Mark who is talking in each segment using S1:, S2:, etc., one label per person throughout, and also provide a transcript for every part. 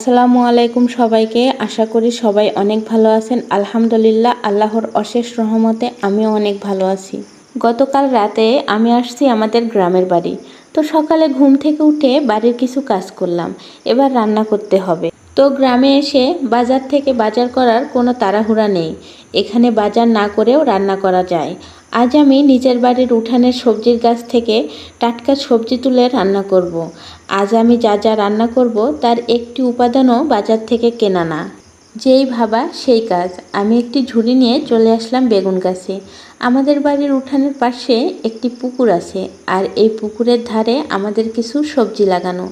S1: আসসালামু আলাইকুম সবাইকে। আশা করি সবাই অনেক ভালো আছেন। আলহামদুলিল্লাহ, আল্লাহর অশেষ রহমতে আমিও অনেক ভালো আছি। গতকাল রাতে আমি আসছি আমাদের গ্রামের বাড়ি। তো সকালে ঘুম থেকে উঠে বাড়ির কিছু কাজ করলাম। এবার রান্না করতে হবে। তো গ্রামে এসে বাজার থেকে বাজার করার কোনো তাড়াহুড়া নেই। এখানে বাজার না করেও রান্না করা যায়। আজ আমি নিজের বাড়ির উঠানের সবজির গাছ থেকে টাটকা সবজি তুলে রান্না করব। আজ আমি যা যা রান্না করব তার একটি উপাদানও বাজার থেকে কেনা না। যেই ভাবা সেই কাজ। আমি একটি ঝুড়ি নিয়ে চলে আসলাম বেগুন গাছে। আমাদের বাড়ির উঠানের পাশে একটি পুকুর আছে, আর এই পুকুরের ধারে আমাদের কিছু সবজি লাগানো।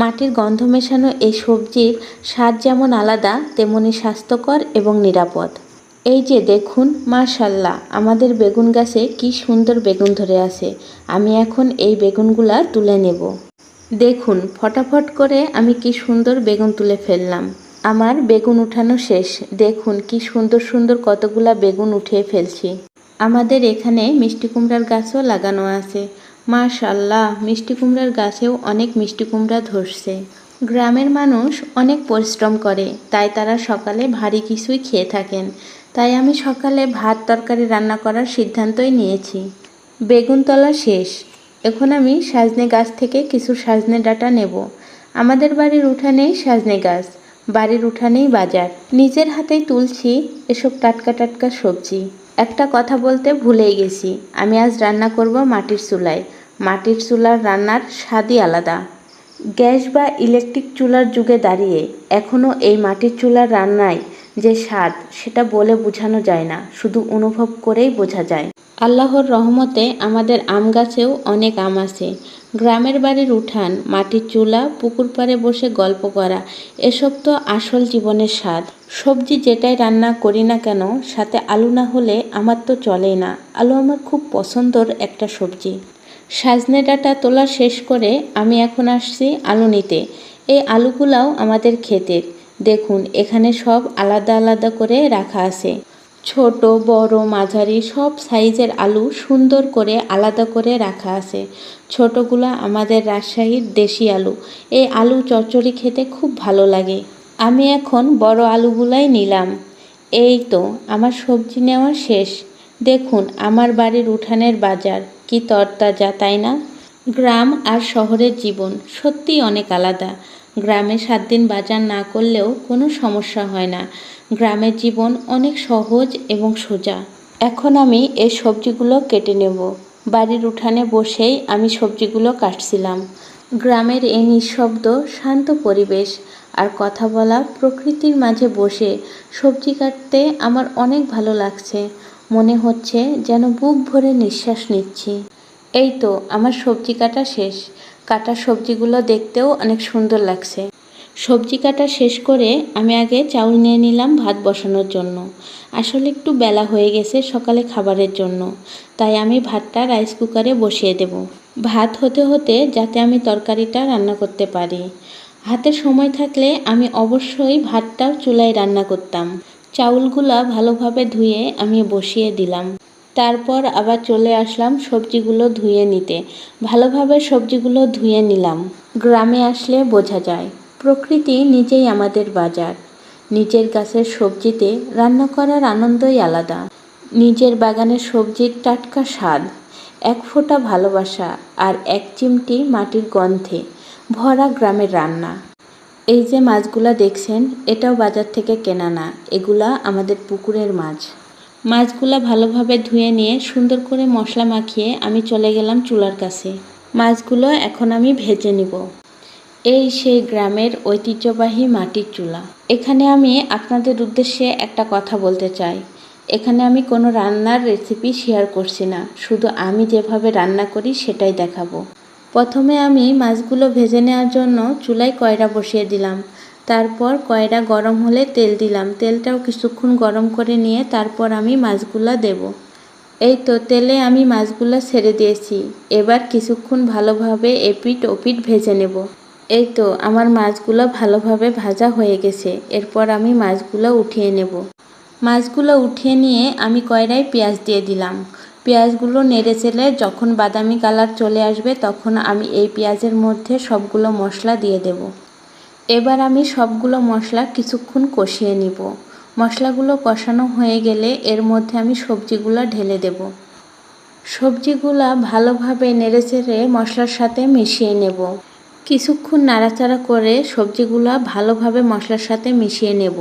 S1: মাটির গন্ধ মেশানো এই সবজির স্বাদ যেমন আলাদা, তেমনি স্বাস্থ্যকর এবং নিরাপদ। এই যে দেখুন, মাশাআল্লাহ, আমাদের বেগুন গাছে কি সুন্দর বেগুন ধরে আছে। আমি এখন এই বেগুনগুলা তুলে নেব। দেখুন, ফটাফট করে আমি কি সুন্দর বেগুন তুলে ফেললাম। আমার বেগুন উঠানো শেষ। দেখুন কি সুন্দর সুন্দর কতগুলা বেগুন উঠিয়ে ফেলছি। আমাদের এখানে মিষ্টি কুমড়ার গাছও লাগানো আছে। মাশাআল্লাহ, মিষ্টি কুমড়ার গাছেও অনেক মিষ্টি কুমড়া ধরছে। গ্রামের মানুষ অনেক পরিশ্রম করে, তাই তারা সকালে ভারী কিছুই খেয়ে থাকেন। তাই আমি সকালে ভাত তরকারি রান্না করার সিদ্ধান্তই নিয়েছি। বেগুন তলা শেষ। এখন আমি সজনে গাছ থেকে কিছু সজনে ডাঁটা নেব। আমাদের বাড়ির উঠানেই সজনে গাছ, বাড়ির উঠানেই বাজার। নিজের হাতেই তুলছি এসব টাটকা টাটকা সবজি। একটা কথা বলতে ভুলেই গেছি, আমি আজ রান্না করব মাটির চুলায়। মাটির চুলার রান্নার স্বাদই আলাদা। গ্যাস বা ইলেকট্রিক চুলার যুগে দাঁড়িয়ে এখনও এই মাটির চুলার রান্নায় যে স্বাদ, সেটা বলে বোঝানো যায় না, শুধু অনুভব করেই বোঝা যায়। আল্লাহর রহমতে আমাদের আম গাছেও অনেক আম আছে। গ্রামের বাড়ির উঠান, মাটির চুলা, পুকুর পাড়ে বসে গল্প করা, এসব তো আসল জীবনের স্বাদ। সবজি যেটাই রান্না করি না কেন, সাথে আলু না হলে আমার তো চলেই না। আলু আমার খুব পছন্দর একটা সবজি। সজনে ডাঁটা তোলা শেষ করে আমি এখন আসছি আলু নিতে। এই আলুগুলাও আমাদের ক্ষেতের। দেখুন, এখানে সব আলাদা আলাদা করে রাখা আছে। ছোট, বড়, মাঝারি সব সাইজের আলু সুন্দর করে আলাদা করে রাখা আছে। ছোটগুলো আমাদের রাজশাহীর দেশি আলু। এই আলু চচ্চড়ি খেতে খুব ভালো লাগে। আমি এখন বড় আলুগুলাই নিলাম। এই তো আমার সবজি নেওয়া শেষ। দেখুন, আমার বাড়ির উঠানের বাজার কি তরতাজা, তাই না? গ্রাম আর শহরের জীবন সত্যিই অনেক আলাদা। গ্রামে 7 দিন বাজার না করলেও কোনো সমস্যা হয় না। গ্রামের জীবন অনেক সহজ এবং সোজা। এখন আমি এই সবজিগুলো কেটে নেব। বাড়ির উঠানে বসেই আমি সবজিগুলো কাটছিলাম। গ্রামের এই নিঃশব্দ শান্ত পরিবেশ আর কথা বলা প্রকৃতির মাঝে বসে সবজি কাটতে আমার অনেক ভালো লাগছে। মনে হচ্ছে যেন বুক ভরে নিঃশ্বাস নিচ্ছি। এই তো আমার সবজি কাটা শেষ। কাটা সবজিগুলো দেখতেও অনেক সুন্দর লাগছে। সবজি কাটা শেষ করে আমি আগে চাউল নিয়ে নিলাম ভাত বসানোর জন্য। আসলে একটু বেলা হয়ে গেছে সকালে খাবারের জন্য, তাই আমি ভাতটা রাইস কুকারে বসিয়ে দেব। ভাত হতে হতে যাতে আমি তরকারিটা রান্না করতে পারি। হাতে সময় থাকলে আমি অবশ্যই ভাতটাও চুলায় রান্না করতাম। চাউলগুলা ভালোভাবে ধুয়ে আমি বসিয়ে দিলাম। তারপর আবার চলে আসলাম সবজিগুলো ধুয়ে নিতে। ভালোভাবে সবজিগুলো ধুয়ে নিলাম। গ্রামে আসলে বোঝা যায় প্রকৃতি নিজেই আমাদের বাজার। নিজের গাছের সবজিতে রান্না করার আনন্দই আলাদা। নিজের বাগানের সবজির টাটকা স্বাদ, এক ফোঁটা ভালোবাসা আর এক চিমটি মাটির গন্ধে ভরা গ্রামের রান্না। এই যে মাছগুলা দেখছেন, এটাও বাজার থেকে কেনা না, এগুলা আমাদের পুকুরের মাছ। মাছগুলা ভালোভাবে ধুয়ে নিয়ে সুন্দর করে মশলা মাখিয়ে আমি চলে গেলাম চুলার কাছে। মাছগুলো এখন আমি ভেজে নিব। এই সেই গ্রামের ঐতিহ্যবাহী মাটির চুলা। এখানে আমি আপনাদের উদ্দেশ্যে একটা কথা বলতে চাই। এখানে আমি কোনো রান্নার রেসিপি শেয়ার করছি না, শুধু আমি যেভাবে রান্না করি সেটাই দেখাবো। প্রথমে আমি মাছগুলো ভেজে নেওয়ার জন্য চুলায় কয়রা বসিয়ে দিলাম। তারপর কয়রা গরম হলে তেল দিলাম। তেলটাও কিছুক্ষণ গরম করে নিয়ে তারপর আমি মাছগুলো দেব। এই তো তেলে আমি মাছগুলো ছেড়ে দিয়েছি। এবার কিছুক্ষণ ভালোভাবে এপিট ওপিট ভেজে নেব। এই তো আমার মাছগুলো ভালোভাবে ভাজা হয়ে গেছে। এরপর আমি মাছগুলো উঠিয়ে নেব। মাছগুলো উঠিয়ে নিয়ে আমি কয়রায় পেঁয়াজ দিয়ে দিলাম। পেঁয়াজগুলো নেড়ে চেড়ে যখন বাদামি কালার চলে আসবে, তখন আমি এই পেঁয়াজের মধ্যে সবগুলো মশলা দিয়ে দেব। এবার আমি সবগুলো মশলা কিছুক্ষণ কষিয়ে নিব। মশলাগুলো কষানো হয়ে গেলে এর মধ্যে আমি সবজিগুলো ঢেলে দেব। সবজিগুলা ভালোভাবে নেড়েচেড়ে মশলার সাথে মিশিয়ে নেব। কিছুক্ষণ নাড়াচাড়া করে সবজিগুলা ভালোভাবে মশলার সাথে মিশিয়ে নেব।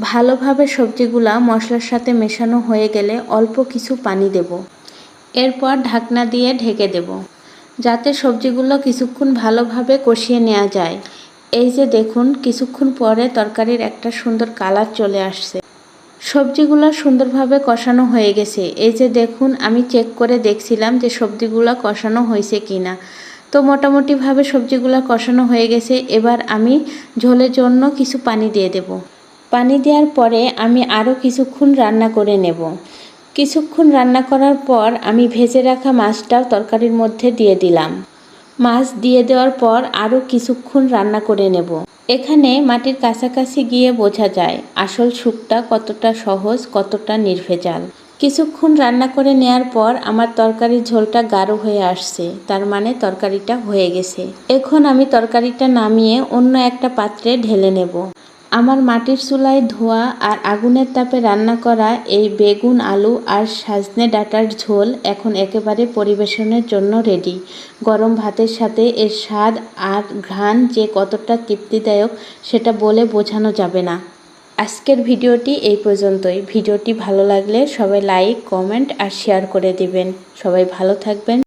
S1: ভালোভাবে সবজিগুলা মশলার সাথে মেশানো হয়ে গেলে অল্প কিছু পানি দেব। এরপর ঢাকনা দিয়ে ঢেকে দেব, যাতে সবজিগুলো কিছুক্ষণ ভালোভাবে কষিয়ে নেওয়া যায়। এই যে দেখুন, কিছুক্ষণ পরে তরকারির একটা সুন্দর কালার চলে আসছে। সবজিগুলো সুন্দরভাবে কষানো হয়ে গেছে। এই যে দেখুন, আমি চেক করে দেখছিলাম যে সবজিগুলো কষানো হয়েছে কিনা। তো মোটামুটিভাবে সবজিগুলো কষানো হয়ে গেছে। এবার আমি ঝোলের জন্য কিছু পানি দিয়ে দেব। পানি দেওয়ার পরে আমি আরও কিছুক্ষণ রান্না করে নেব। কিছুক্ষণ রান্না করার পর আমি ভেজে রাখা মাছটাও তরকারির মধ্যে দিয়ে দিলাম। মাছ দিয়ে দেওয়ার পর আরও কিছুক্ষণ রান্না করে নেব। এখানে মাটির কাছাকাছি গিয়ে বোঝা যায় আসল সুখটা কতটা সহজ, কতটা নির্ভেজাল। কিছুক্ষণ রান্না করে নেয়ার পর আমার তরকারির ঝোলটা গাঢ় হয়ে আসছে, তার মানে তরকারিটা হয়ে গেছে। এখন আমি তরকারিটা নামিয়ে অন্য একটা পাত্রে ঢেলে নেব। আমার মাটির চুলায় ধোয়া আর আগুনের তাপে রান্না করা এই বেগুন, আলু আর সজনে ডাঁটার ঝোল এখন একেবারে পরিবেশনের জন্য রেডি। গরম ভাতের সাথে এর স্বাদ আর ঘ্রাণ যে কতটা তৃপ্তিদায়ক সেটা বলে বোঝানো যাবে না। আজকের ভিডিওটি এই পর্যন্তই। ভিডিওটি ভালো লাগলে সবাই লাইক, কমেন্ট আর শেয়ার করে দিবেন। সবাই ভালো থাকবেন।